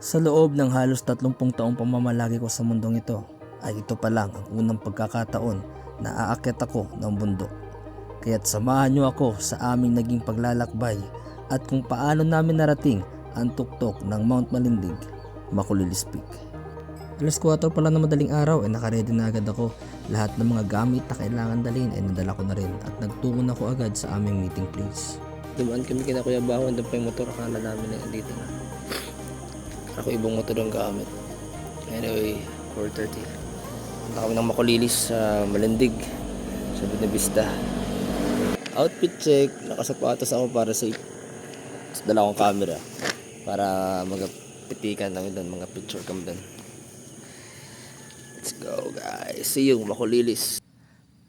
Sa loob ng halos 30 taong pamamalagi ko sa mundong ito, ay ito pa lang ang unang pagkakataon na aakyat ako ng bundok. Kaya't samahan niyo ako sa aming naging paglalakbay at kung paano namin narating ang tuktok ng Mount Malindig, Makulilis Peak. Alas 4 pala na madaling araw ay nakaredy na agad ako. Lahat ng mga gamit na kailangan dalhin ay nadala ko na rin at nagtungo na ako agad sa aming meeting place. Dumaan kami kina Kuya Baho, andun pa yung motor, akala namin na dito na. Ako ibang motor ang gamit. Anyway, 4:30. Punta kami ng Makulilis sa Malindig, sa Buenavista. Outfit check, nakasapatos ako para safe. Tapos dala akong camera para magpitikan kami doon, mga picture kami doon. Let's go guys, see you Makulilis.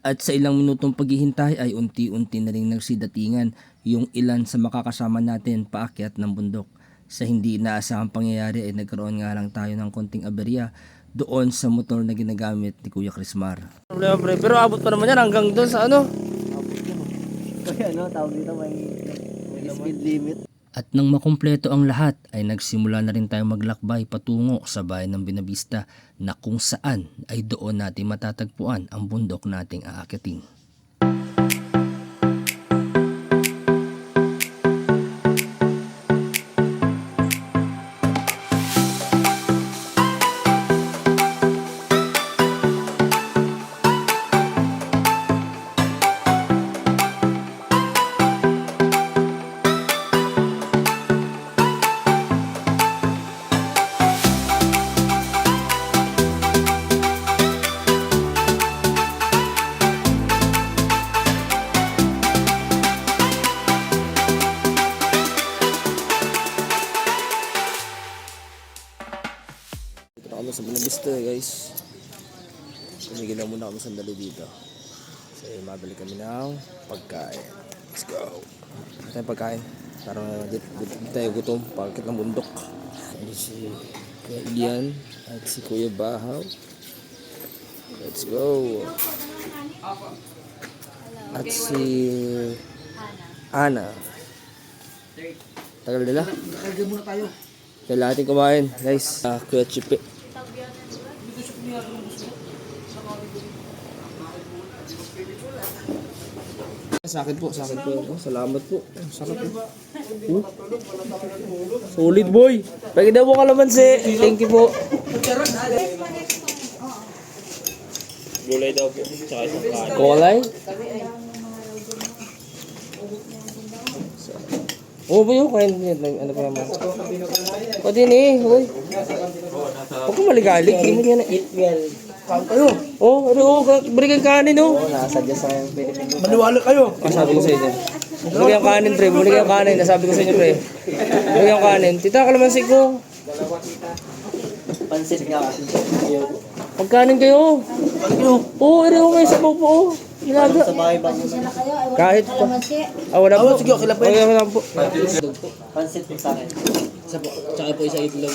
At sa ilang minutong paghihintay ay unti-unti na rin nagsidatingan yung ilan sa makakasama natin paakyat ng bundok. Sa hindi inaasahang pangyayari ay nagkaroon nga lang tayo ng konting aberya doon sa motor na ginagamit ni Kuya Crismar. Problema pre, pero abot pa naman yan hanggang doon sa ano? Abot yun. Kaya ano, tawag dito may speed limit. At nang makumpleto ang lahat ay nagsimula na rin tayong maglakbay patungo sa bayan ng Buenavista na kung saan ay doon natin matatagpuan ang bundok nating aakyatin. Kami sa Buenavista guys. Tumigil lang muna kami sandali dito kasi mabili kami ng pagkain. Let's go. Ito yung pagkain para di tayo gutom pagkit ng bundok. Ano si Kuya Ian at si Kuya Bahaw. Let's go. At si Ana. Tagal nila. Tagal muna tayo. Kailangan natin kumain guys. Kuya Chipe. Sa akin po. Salamat po. Sakit po. Solid boy. Pagkita mo kalamansi. Thank you po. Gulay daw po. Tsaka isang kanin. Kulay? Oh, ba yung kain niya? Ano pa naman? O din eh. Hoy. Huwag ka maligalig. Hindi mo niya na eat well. Kain kayo. Oh, balik ang kanin oh. Nakasadya sa Pilipinas. Maniwala kayo. Sabi ko sa inyo. Balik ang kanin pre. Balik ang kanin. Nasabi ko sa inyo pre. Balik ang kanin. Tita, kalamansi ko. Pansit nga. Pagkanin kayo. Oo, ere ko kayo sa po. Ilaga. Sa bahay ba? Kahit po. Wala po. Sige, okay lang po. Okay lang po. Pansit sa akin. Isa po. Tsaka po isa itlog.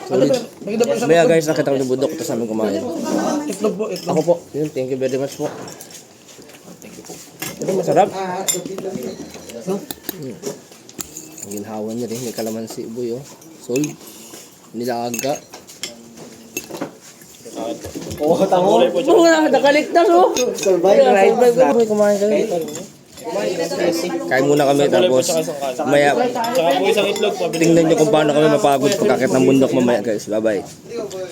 Solid. Maya guys, nakita ko yung bundok. Tapos namin kumain. Itlog po, itlog. Ako po. Yun, thank you very much po. Ito masarap. Ang ginhawa niya rin. May kalamansi boy oh. Solid. Nilaga. Oo, tango. Oo nga, nakaligtas oh. Survive. Right back ko. Kumain kami. Kain muna kami tapos maya Tsaka po isang itlog. tingnan nyo kung paano kami mapagod pagkakit ng bundok mamaya guys. Bye bye.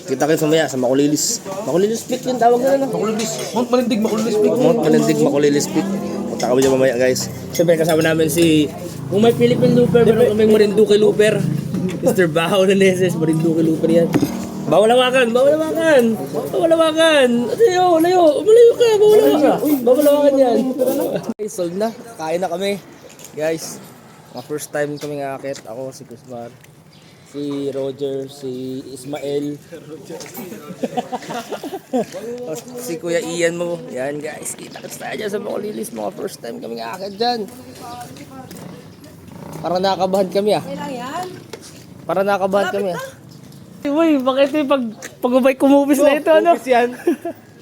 Kita kayo sa maya sa Makulilis. Makulilis Peak yun tawag na no? Makulilis. Mount Malindig, Makulilis. Mount Malindig, Makulilis Peak. Punta kami dyan mamaya guys. Siyempre kasama namin si kung may Philippine Looper, meron kaming Marinduque Looper. Mr. Bahaw na Neses, Marinduque Looper yan. Bawal hawakan! Bawal hawakan! Bawal hawakan! Layo! Layo! Malayo ka! Bawal hawakan! Uy! Bawal hawakan yan! Okay, sold na. Kain na kami. Guys, mga first time kami ngakit. Ako, si Crismar, si Roger, si Ismael. Si Kuya Ian mo. Yan guys, kita-kits tayo dyan sa Makulilis. Mga first time kami ngakit dyan. Para nakabahan kami ah. Para nakabahan kami ah. Uy, bakit yung pag-ubay kumubis na ito, ano? Kumubis yan.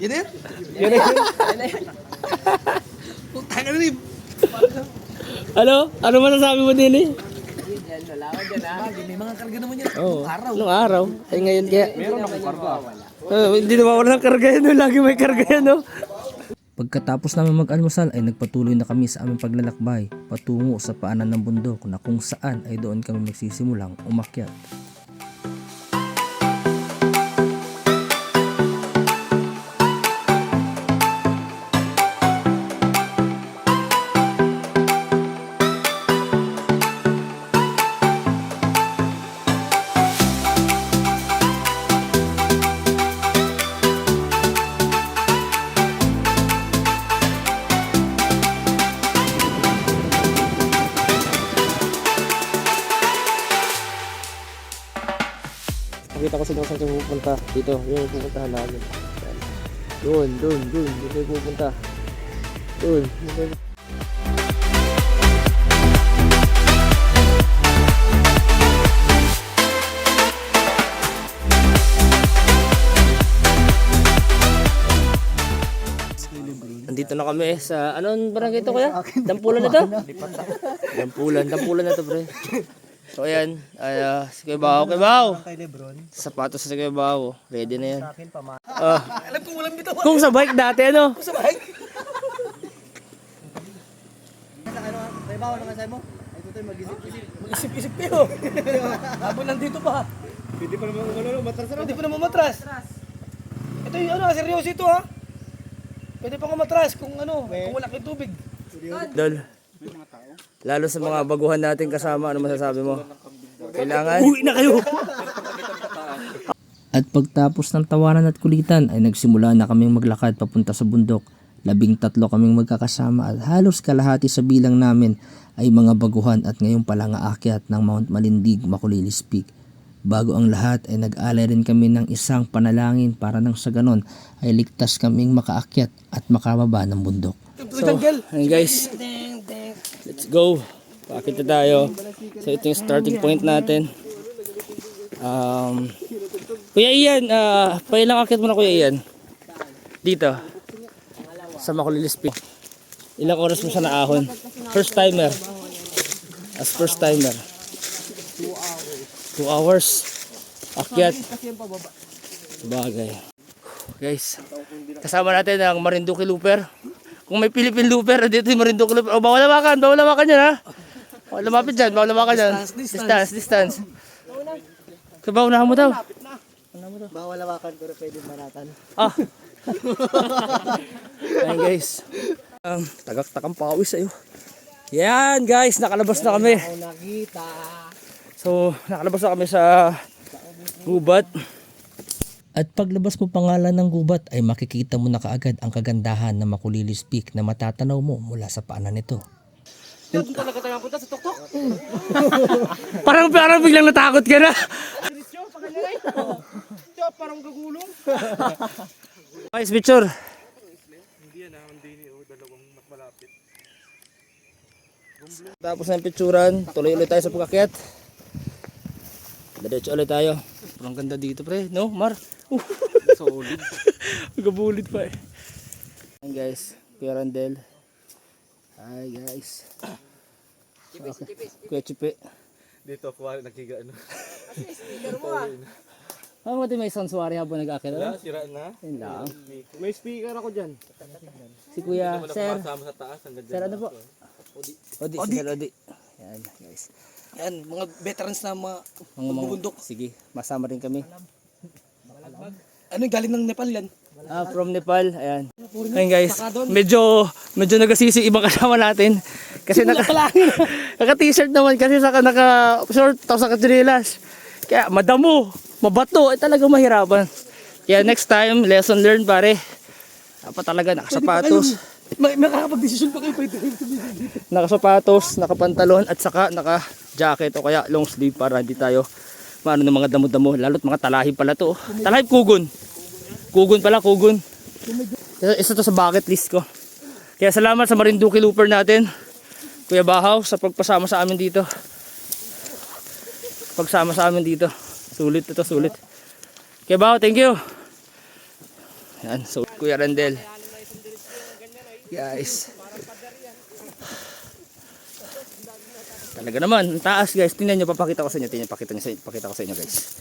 Yun yan? Yun na yun. Putang na rin. Ano? Ano masasabi mo din eh? Wala ko May mga karga naman yan. Oo, nung araw. Ay ngayon kaya. Meron akong karga. Hindi nawawala ng karga yan. Lagi may karga yan. No? Pagkatapos namin mag-almusal ay nagpatuloy na kami sa aming paglalakbay patungo sa paanan ng bundok na kung saan ay doon kami magsisimulang umakyat. Nakita ko sila kung saan kayo pupunta. Dito, yung pupuntahan namin. Yan. Doon. Doon kayo pupunta. Doon kayo. Nandito na kami sa, anong barangay ito kuya? Dampulan na to? Dampulan na to pre. So ayan, si Kuya Bao. Sapatos sa Kuya Bao. Ready na yan. Alam ko walang bitaw. Kung sa bike dati ano? Sa bahay. May bawal naman sa'yo mo? Ay, ito tayo mag-isip-isip. Mag-isip-isip kayo. Habang nandito pa. Pwede pa naman matras Pwede pa naman matras. Ito yung seryoso ito ha. Pwede pa matras kung kung wala kang tubig. Dol. Lalo sa mga baguhan natin kasama, ano masasabi mo? Kailangan? Uwi na kayo. At pagtapos ng tawanan at kulitan ay nagsimula na kaming maglakad papunta sa bundok. 13 kaming magkakasama at halos kalahati sa bilang namin ay mga baguhan at ngayon palang aakyat ng Mount Malindig, Makulilis Peak. Bago ang lahat ay nag-alay rin kami ng isang panalangin para nang sa ganon ay ligtas kaming makaakyat at makababa ng bundok. So, ayun guys. Let's go. Pakita tayo. So, ito yung starting point natin. Kuya Ian, pailang akit mo na Kuya Ian? Dito. Sa Makulilis Peak. Ilang oras mo siya naahon? First timer. As first timer. 2 hours. Akyat. Bagay. Guys, kasama natin ang Marinduque Looper. Kung may Philippine Looper, dito yung Marinduque Looper. O, bawal lawakan yan ha. Bawal lumapit dyan, bawal lawakan dyan. Distance. Kaya unahan mo daw. Bawal lawakan pero pwede manatan. Ayan guys. Tagak-takang pawis sa'yo. Yan guys, nakalabas na kami. Nakita. So, nakalabas na kami sa gubat. At paglabas mo pangalan ng gubat ay makikita mo na kaagad ang kagandahan ng Makulilis Peak na matatanaw mo mula sa paanan nito. Parang biglang natakot ka na. Parang gagulong. Guys, picture. Tapos ng picturean, tuloy ulit tayo sa pagkakyat. Diretso ulit tayo. Parang ganda dito pre, no Mar? Solid. Magabulit pa eh. Ayan guys, Kuya Randel. Hi guys. Kuya Chipe. Dito ako nakiga ano. Mati may sanswari habang nag-akit. Sira na. Yun lang. May speaker ako dyan. Si Kuya, sir. Sama sa taas hanggang Sir ano po? Odi. Si Sir Odi. Yan guys. Yan, mga veterans na mga Bundok. Sige, masama rin kami. galing ng Nepal yan. From Nepal, ayan. Ayan guys, medyo nagasisi ibang kasama natin. Kasi naka-t-shirt naman kasi naka-short tapos naka-chinelas. Kaya madamo, mabato, ay talaga mahirapan. Kaya next time, lesson learned pare. Dapat talaga nakasapatos. Makakapag-desisyon pa kayo pwede. Nakasapatos, nakapantalon at saka naka-jacket o kaya long sleeve para hindi tayo maano ng mga damo-damo. Lalo't mga talahib pala to. Talahib kugon. Kugon. Isa to sa bucket list ko. Kaya salamat sa Marinduque Looper natin. Kuya Bahaw sa pagpasama sa amin dito. Sulit ito, sulit. Kuya Bahaw, thank you. Yan, so Kuya Randel. Guys. Talaga naman, ang taas guys. Tingnan nyo, papakita ko sa inyo. Pakita ko sa inyo guys.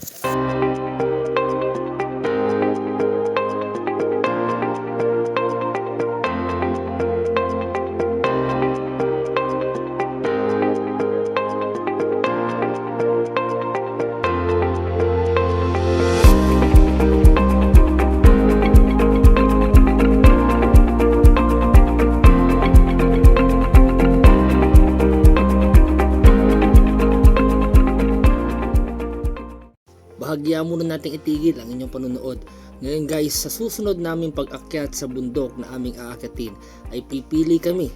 Bahagya muna nating itigil ang inyong panonood. Ngayon guys, sa susunod naming pag-akyat sa bundok na aming aakyatin ay pipili kami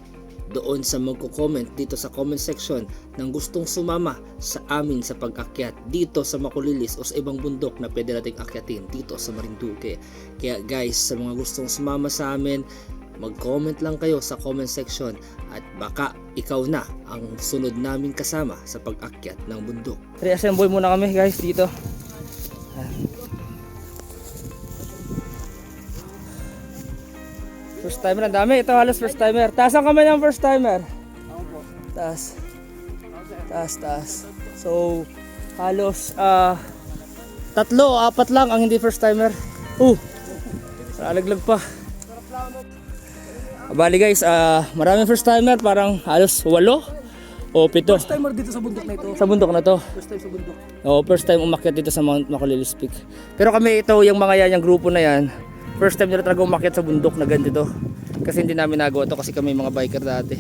doon sa magko-comment dito sa comment section ng gustong sumama sa amin sa pag-akyat dito sa Makulilis o sa ibang bundok na pwede nating akyatin dito sa Marinduque. Kaya guys, sa mga gustong sumama sa amin, mag-comment lang kayo sa comment section at baka ikaw na ang sunod naming kasama sa pag-akyat ng bundok. Reassemble muna kami guys dito. First timer, ang dami. Ito halos first timer. Taas ang kamay ng first timer. Taas. Taas. So, halos 3 o 4 lang ang hindi first timer. Alaglag pa. Bali guys, maraming first timer. Parang halos 8 o 7. First timer dito sa bundok na ito. Sa bundok na to. First time sa bundok. First time umakyat dito sa Mount Makulilis Peak. Pero kami ito, yung mga yan, yung grupo na yan, first time nila talaga umakyat sa bundok na ganito. Kasi hindi namin nagawa to kasi kami mga biker dati.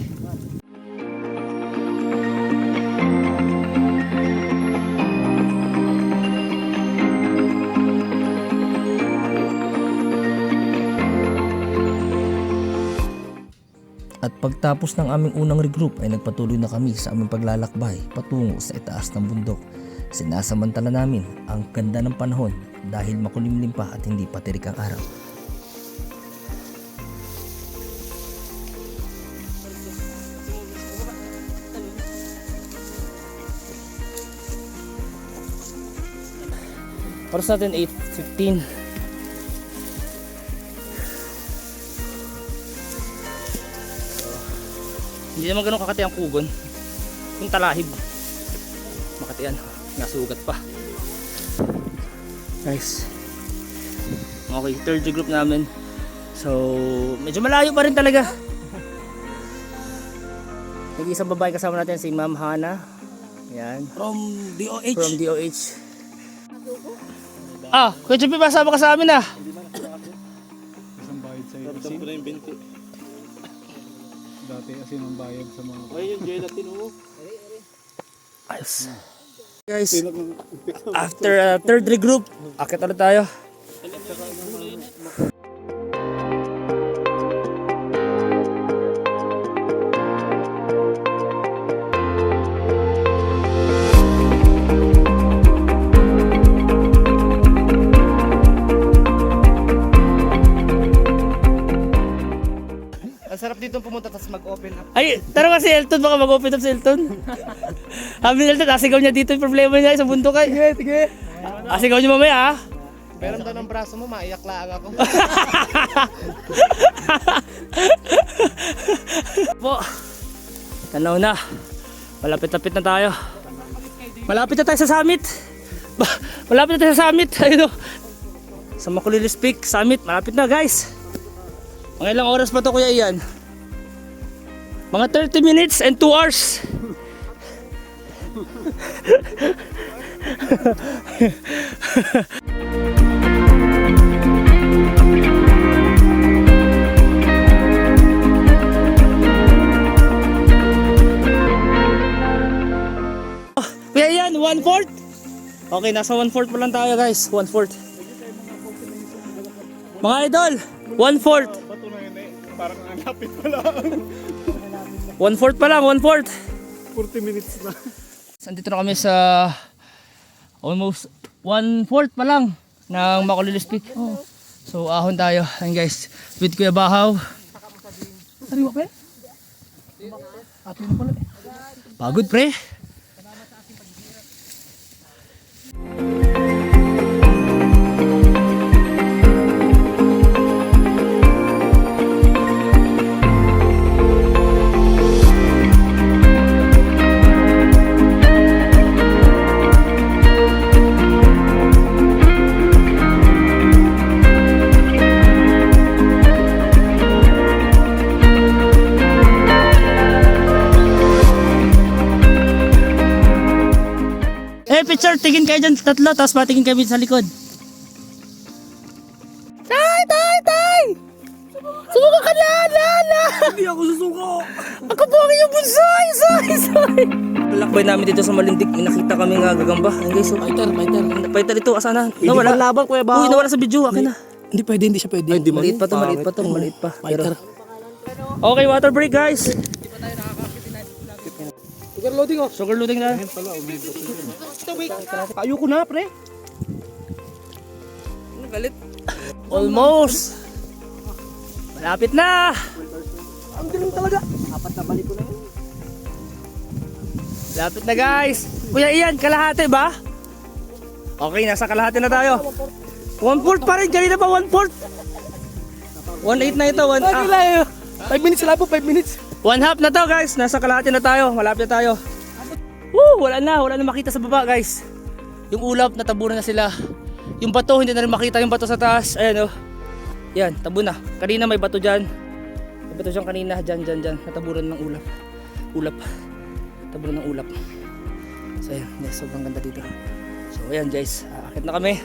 At pagtapos ng aming unang regroup ay nagpatuloy na kami sa aming paglalakbay patungo sa itaas ng bundok. Sinasamantala namin ang ganda ng panahon dahil makulimlim pa at hindi pa tirik ang araw. Oras natin 8:15. Hindi naman ganun kakati ang kugon. Kung talahib. Makati yan. Nasugat pa. Guys. Okay, third group namin. So, medyo malayo pa rin talaga. Nag-iisang babae kasama natin si Ma'am Hana. Yan. From DOH. From DOH. Kuya Jupi, pasama ka sa amin ah. Isang bayad sa iyo. Tapos na yung 20. Dati kasi nang bayad sa mga... Ay, yung gelatin oh. Ayos. Guys, after third regroup, akit ulit tayo. Ang sarap dito pumunta tapos mag-open up. Ay, tara nga si Elton, baka mag-open up si Elton. Sabi ni Elton, asigaw niya dito yung problema niya sa bundok ay. Sige. Asigaw niyo mamaya ah. Meron daw ng braso mo, maiyak lang ako. Po, tanaw na. Malapit-lapit na tayo. Malapit na tayo sa summit. Malapit na tayo sa summit. Ayun o. Sa Makulilis Peak Summit. Malapit na guys. Mga ilang oras pa to kuya Ian? Mga 30 minutes and 2 hours. Kuya Ian, 1/4? Okay, nasa 1/4 pa lang tayo guys. 1/4. Mga idol, 1/4. Bato na yun eh. Parang ang lapit pa lang. 1/4 pa lang, 1/4. 40 minutes na. Nandito na kami sa almost 1/4 pa lang ng Makulilis Peak. So ahon tayo. Ayun guys, with Kuya Bahaw. Sariwa pa Atin na pala Pagod pre. picture. Tingin kayo dyan tatlo, tapos patingin kami sa likod. Tay! Sumuka ka na! Hindi ako susuko! Ako po ang iyong bunsoy! Soy! Lakbay namin dito sa Malindig, may nakita kami nga gagamba. Ayun guys, fighter ito, asana? Nawala. Laban, Kuya Bao. Uy, nawala sa video, akin na. Hindi pwede, hindi siya pwede. Maliit pa to. Pero... Okay, water break guys. Sugar loading oh. Sugar loading na. Ayoko na, pre. Galit. Almost. Malapit na. Ang galing talaga. Apat na balik ko na yun. Malapit na guys. Kuya Ian, kalahati ba? Okay, nasa kalahati na tayo. 1/4 pa rin, kanina pa 1/4. 1/8 na ito, 5 minutes lang po, 5 minutes. 1/2 na to guys, nasa kalahati na tayo, malapit na tayo. Woo, wala na makita sa baba guys. Yung ulap, natabunan na sila. Yung bato, hindi na rin makita yung bato sa taas. Ayan oh. Yan, tabo na. Kanina may bato dyan. May bato dyan kanina, dyan. Natabunan ng ulap. Tabunan ng ulap. So ayan, guys, sobrang ganda dito. So ayan guys, aakit na kami.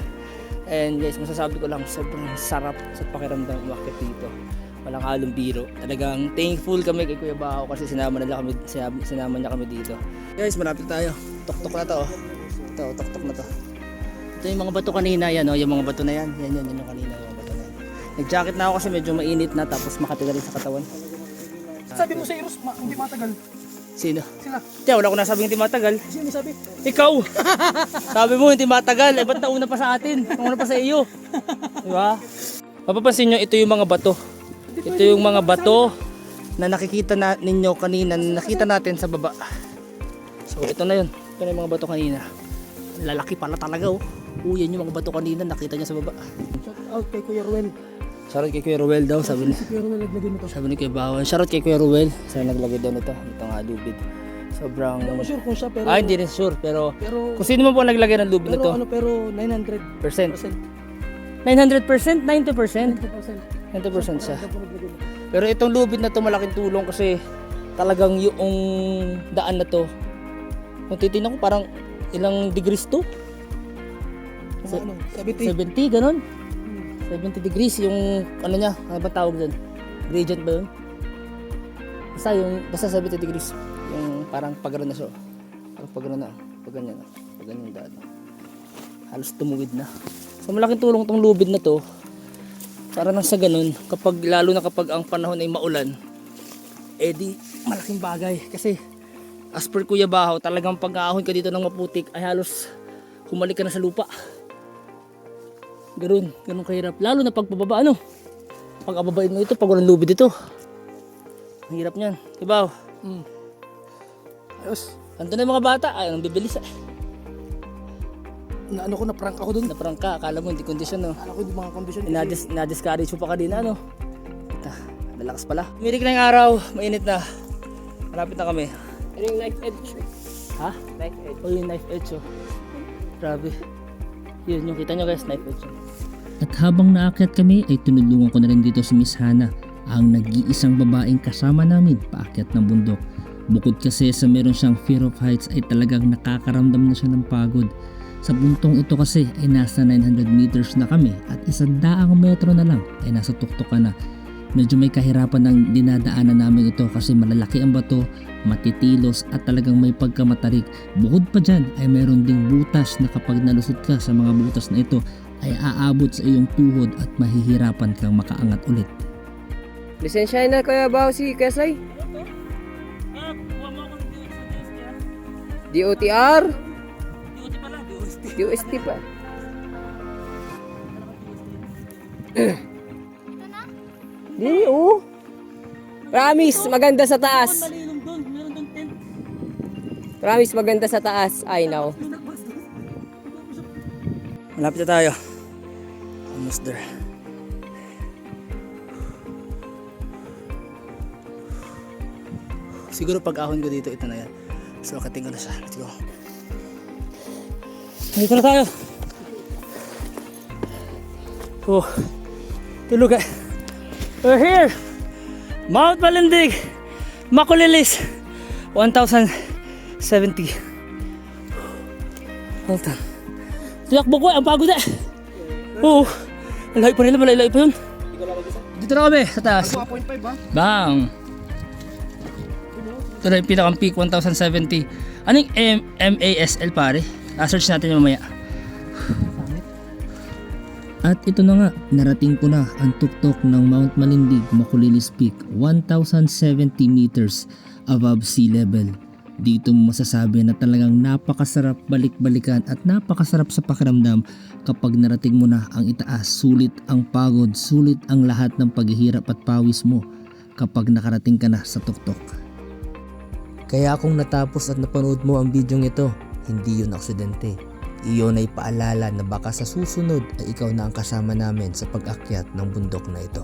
And guys, masasabi ko lang, sobrang sarap sa pakiramdam umakyat dito. Walang halong biro. Talagang thankful kami kay Kuya Bao kasi sinama niya kami dito. Guys, malapit tayo. Tok-tok na to. Ito, tok-tok na to. Ito yung mga bato kanina, yan oh, yung mga bato na yan. Yan yung kanina, yung bato na yan. Nag-jacket na ako kasi medyo mainit na tapos makati na rin sa katawan. Sabi mo sa Eros, hindi matagal. Sino? Sila. Tiyan, wala ko nasabing hindi matagal. Sino sabi? Ikaw! Sabi mo hindi matagal, ba't nauna pa sa atin? Nauna pa sa iyo. Diba? Mapapansin nyo, ito yung mga bato. Ito yung mga bato na nakikita ninyo kanina, na nakita natin sa baba. So ito na yun. Ito na yung mga bato kanina. Lalaki pala talaga oh. Yan yung mga bato kanina, nakita niya sa baba. Shout out kay Kuya Ruel. Shoutout kay Kuya Ruel daw, sabi ni. Kuya Ruel naglagay nito. Sabi ni Kuya Bawan. Shoutout kay Kuya Ruel. Saan naglagay daw nito? Ito nga lubid. Sobrang... Hindi ako sure kung siya pero... hindi rin sure pero... Pero... Kung sino man po ang naglagay ng lubid na to. Pero 900%. 900%? 90%? 90% siya. Pero itong lubid na to malaking tulong kasi talagang yung daan na to. Kung titignan ko parang ilang degrees to? 70. 70, ganun. 70 degrees yung ano niya, ano ba tawag dyan? Gradient ba yun? Basta 70 degrees. Yung parang pagano na siya. Parang pagano na. Pag ganyan daan. Halos tumuwid na. So malaking tulong tong lubid na to. Para nang sa ganun, lalo na kapag ang panahon ay maulan, di malaking bagay. Kasi as per Kuya Bahaw, talagang pag-aahon ka dito ng maputik ay halos humalik ka na sa lupa. Ganun kahirap. Lalo na pagpababa, pag ababain mo ito, pag walang lubid ito. Ang hirap niyan. Diba? Ayos. Andun na yung mga bata. Ay, ang bibilis Na-prank ako dun. Naprang ka. Akala mo hindi kondisyon, Akala ko yung mga condition. Na-discourage mo pa kanina, Lalakas pala. Mirik na yung araw. Mainit na. Malapit na kami. Ano yung knife edge? Ha? Knife edge. Yung knife edge, Grabe. Yun, yung kita nyo guys, knife edge. At habang naakyat kami ay tinulungan ko na rin dito si Miss Hana, ang nag-iisang babaeng kasama namin paakyat ng bundok. Bukod kasi sa meron siyang fear of heights ay talagang nakakaramdam na siya ng pagod. Sa puntong ito kasi ay nasa 900 meters na kami at 100 metro na lang ay nasa tuktukan na. Medyo may kahirapan ng dinadaanan namin ito kasi malalaki ang bato, matitilos at talagang may pagkamatarik. Bukod pa dyan ay meron ding butas na kapag nalusot ka sa mga butas na ito ay aabot sa iyong tuhod at mahihirapan kang makaangat ulit. Lisensya na Kuya Bao si Kesay? DOTR? DOST pa. Di, Promise, maganda sa taas. Promise, maganda sa taas. I know. Malapit na tayo. Almost there. Siguro pag ahon ko dito, ito na yan. So, akating ko na siya. Let's go. Dito na tayo. Tulog eh. We're here. Mount Malindig. Makulilis. 1,070. Altan. Tinakbo ko, ang pagod eh. Oo. Ang layo pa nila, malay-layo pa yun. Dito na kami, sa taas. 2.5 ba? Bang! Ito na yung pinakang peak, 1070. Anong MASL pare? Search natin yung mamaya. At ito na nga, narating ko na ang tuktok ng Mount Malindig, Makulilis Peak, 1,070 meters above sea level. Dito mo masasabi na talagang napakasarap balik-balikan at napakasarap sa pakiramdam kapag narating mo na ang itaas. Sulit ang pagod, sulit ang lahat ng paghihirap at pawis mo kapag nakarating ka na sa tuktok. Kaya kung natapos at napanood mo ang bidyong ito, hindi yun aksidente. Iyon ay paalala na baka sa susunod ay ikaw na ang kasama namin sa pag-akyat ng bundok na ito.